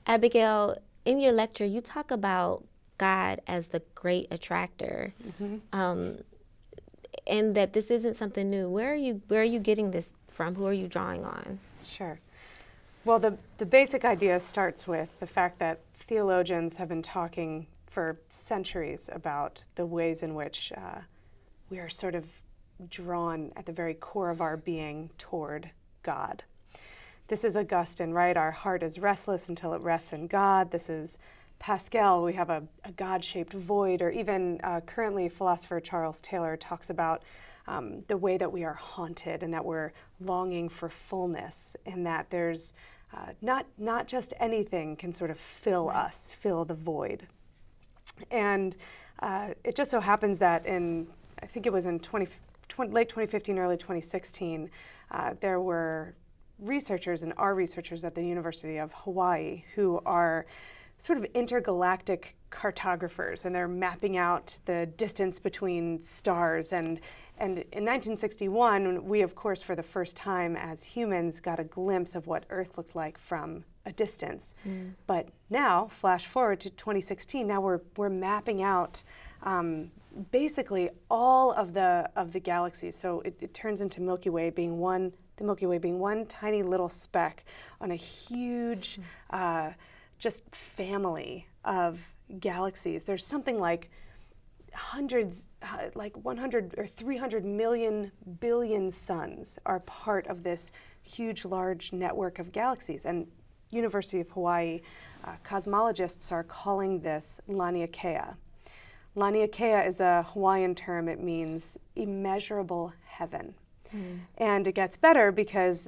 Abigail, in your lecture, you talk about God as the great attractor, and that this isn't something new. Where are you getting this from? Who are you drawing on? Sure. Well, the basic idea starts with the fact that theologians have been talking for centuries about the ways in which we are sort of drawn at the very core of our being toward God. This is Augustine, right? Our heart is restless until it rests in God. This is Pascal. We have a God-shaped void. Or even currently, philosopher Charles Taylor talks about the way that we are haunted and that we're longing for fullness, and that there's not just anything can sort of fill us, fill the void. And it just so happens that I think it was in late 2015, early 2016, there were researchers and are researchers at the University of Hawaii who are sort of intergalactic cartographers, and they're mapping out the distance between stars. And in 1961, we, of course, for the first time as humans, got a glimpse of what Earth looked like from a distance. But now, flash forward to 2016, now we're mapping out basically all of the galaxies. So it turns into the Milky Way being one tiny little speck on a huge just family of galaxies. There's something like hundreds, like 100 or 300 million billion suns are part of this huge, large network of galaxies. And University of Hawaii cosmologists are calling this Laniakea. Laniakea is a Hawaiian term. It means immeasurable heaven. And it gets better because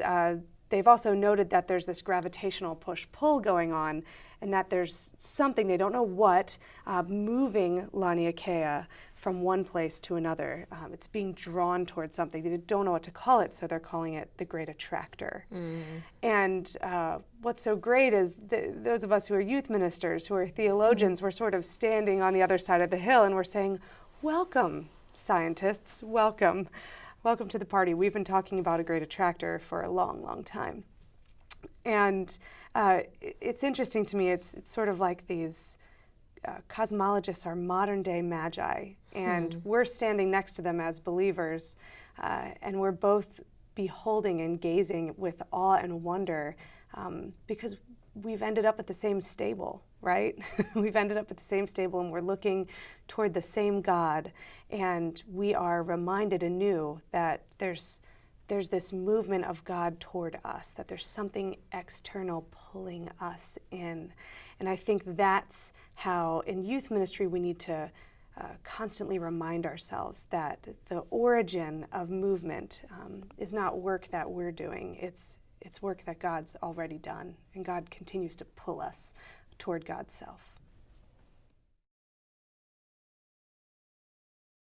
they've also noted that there's this gravitational push-pull going on, and that there's something, they don't know what, moving Laniakea from one place to another. It's being drawn towards something. They don't know what to call it, so they're calling it the Great Attractor. And what's so great is those of us who are youth ministers, who are theologians, we're sort of standing on the other side of the hill, and we're saying, welcome, scientists, welcome. Welcome to the party. We've been talking about a great attractor for a long, long time. And it's interesting to me, it's sort of like these cosmologists are modern day magi, and we're standing next to them as believers, and we're both beholding and gazing with awe and wonder because we've ended up at the same stable, right? We've ended up at the same stable, and we're looking toward the same God, and we are reminded anew that there's this movement of God toward us, that there's something external pulling us in. And I think that's how in youth ministry we need to constantly remind ourselves that the origin of movement is not work that we're doing. It's work that God's already done, and God continues to pull us toward God's self.